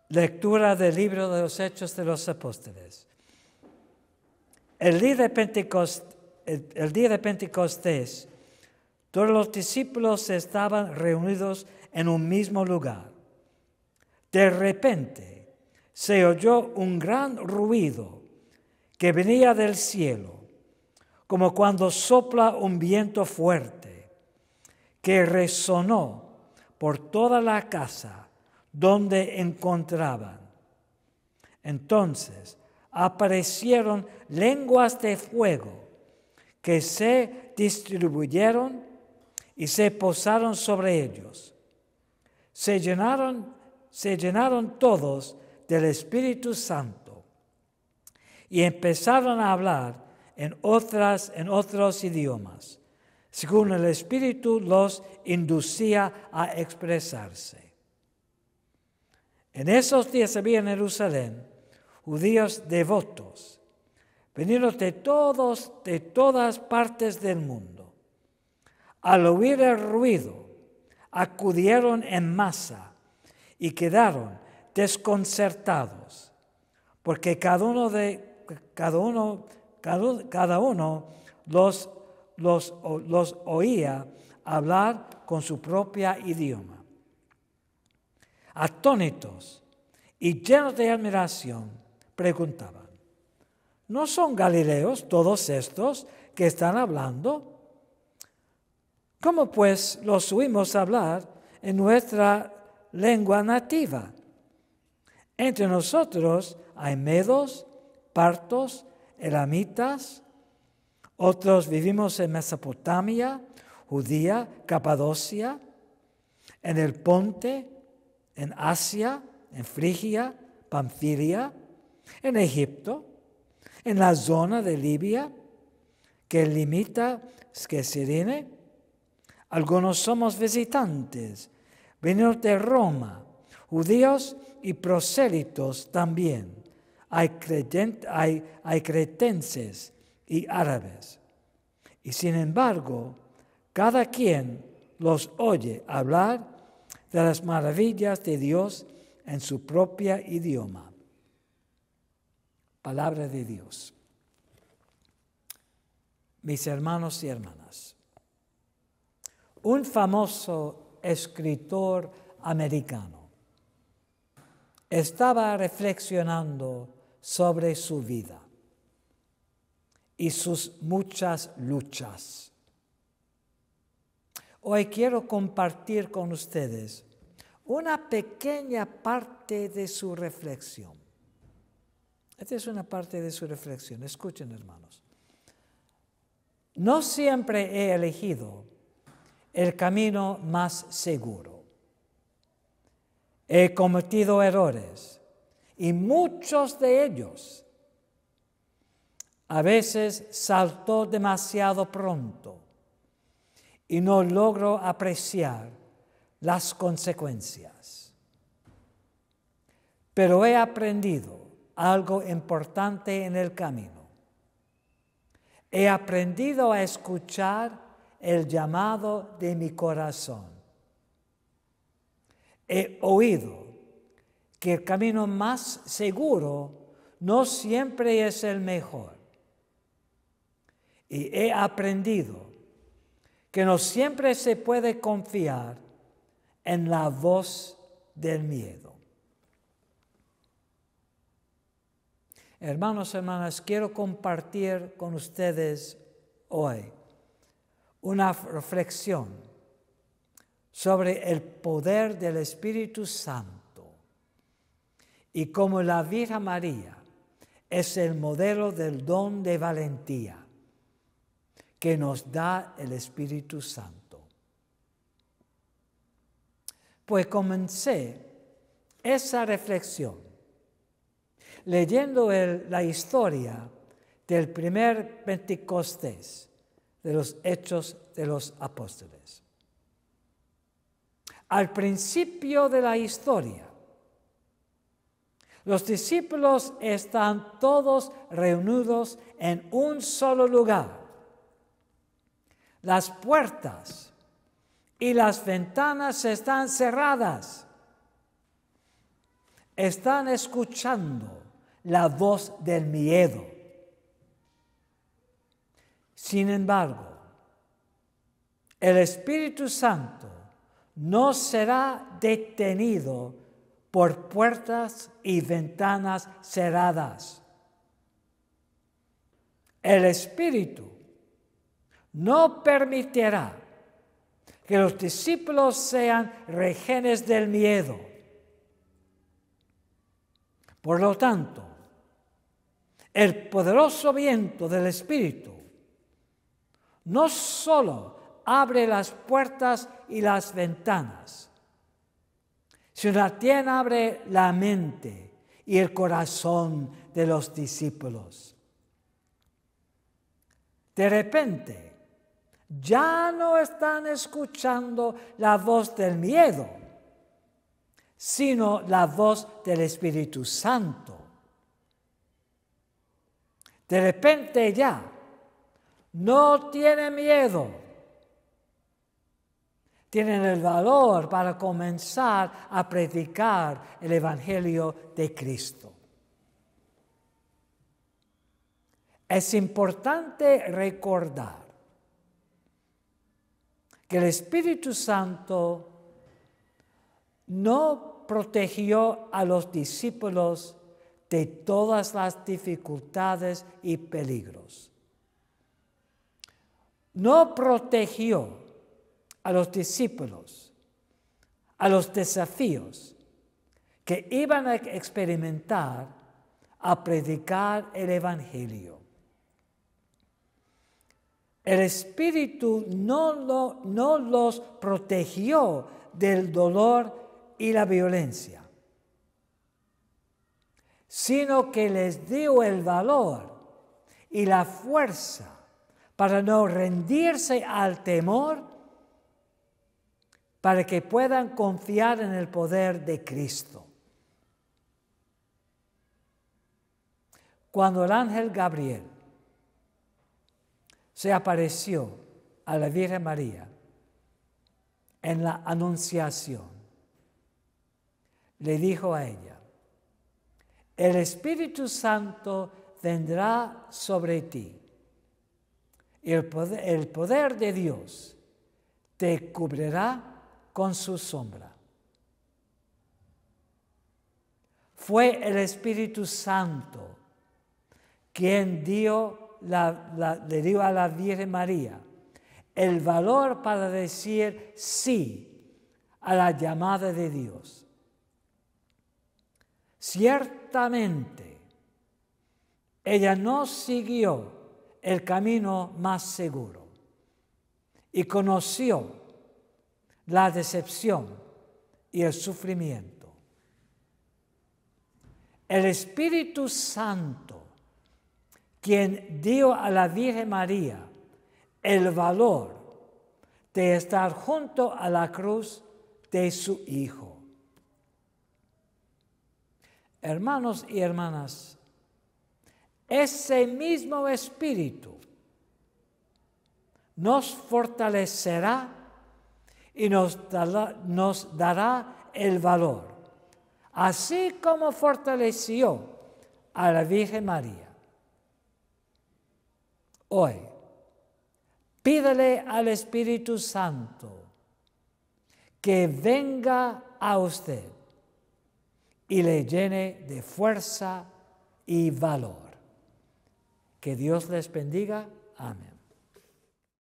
Lectura del libro de los Hechos de los Apóstoles. El día de Pentecostés, todos los discípulos estaban reunidos en un mismo lugar. De repente se oyó un gran ruido que venía del cielo, como cuando sopla un viento fuerte, que resonó por toda la casa donde encontraban. Entonces aparecieron lenguas de fuego que se distribuyeron y se posaron sobre ellos. Se llenaron todos del Espíritu Santo y empezaron a hablar en otros idiomas, según el Espíritu los inducía a expresarse. En esos días había en Jerusalén judíos devotos, venidos de todas partes del mundo. Al oír el ruido, acudieron en masa y quedaron desconcertados, porque cada uno los oía hablar con su propia idioma. Atónitos y llenos de admiración, preguntaban: ¿no son galileos todos estos que están hablando? ¿Cómo pues los oímos hablar en nuestra lengua nativa? Entre nosotros hay medos, partos, elamitas, otros vivimos en Mesopotamia, Judía, Capadocia, en el Ponte, en Asia, en Frigia, Panfilia, en Egipto, en la zona de Libia, que limita Sirene. Algunos somos visitantes, venidos de Roma, judíos y prosélitos también. Hay cretenses y árabes. Y sin embargo, cada quien los oye hablar de las maravillas de Dios en su propio idioma. Palabra de Dios. Mis hermanos y hermanas, un famoso escritor americano estaba reflexionando sobre su vida y sus muchas luchas. Hoy quiero compartir con ustedes una pequeña parte de su reflexión. Esta es una parte de su reflexión. Escuchen, hermanos. No siempre he elegido el camino más seguro. He cometido errores y muchos de ellos a veces saltó demasiado pronto y no logro apreciar las consecuencias. Pero he aprendido algo importante en el camino. He aprendido a escuchar el llamado de mi corazón. He oído que el camino más seguro no siempre es el mejor. Y he aprendido que no siempre se puede confiar en la voz del miedo. Hermanos y hermanas, quiero compartir con ustedes hoy una reflexión sobre el poder del Espíritu Santo y cómo la Virgen María es el modelo del don de valentía que nos da el Espíritu Santo. Pues comencé esa reflexión leyendo la historia del primer Pentecostés de los Hechos de los Apóstoles. Al principio de la historia, los discípulos están todos reunidos en un solo lugar. Las puertas y las ventanas están cerradas. están escuchando la voz del miedo. Sin embargo, el Espíritu Santo no será detenido por puertas y ventanas cerradas. El Espíritu no permitirá que los discípulos sean rehenes del miedo. Por lo tanto, el poderoso viento del Espíritu no solo abre las puertas y las ventanas, sino también abre la mente y el corazón de los discípulos. De repente, ya no están escuchando la voz del miedo, sino la voz del Espíritu Santo. De repente ya no tienen miedo, tienen el valor para comenzar a predicar el Evangelio de Cristo. Es importante recordar que el Espíritu Santo no protegió a los discípulos de todas las dificultades y peligros. No protegió a los discípulos, a los desafíos que iban a experimentar a predicar el Evangelio. El Espíritu no los protegió del dolor y la violencia, sino que les dio el valor y la fuerza para no rendirse al temor, para que puedan confiar en el poder de Cristo. Cuando el ángel Gabriel se apareció a la Virgen María en la Anunciación, le dijo a ella: el Espíritu Santo vendrá sobre ti y el poder de Dios te cubrirá con su sombra. Fue el Espíritu Santo quien le dio a la Virgen María el valor para decir sí a la llamada de Dios. Ciertamente, ella no siguió el camino más seguro y conoció la decepción y el sufrimiento. El Espíritu Santo, quien dio a la Virgen María el valor de estar junto a la cruz de su Hijo. Hermanos y hermanas, ese mismo Espíritu nos fortalecerá y nos dará el valor, así como fortaleció a la Virgen María. Hoy, pídele al Espíritu Santo que venga a usted y le llene de fuerza y valor. Que Dios les bendiga. Amén.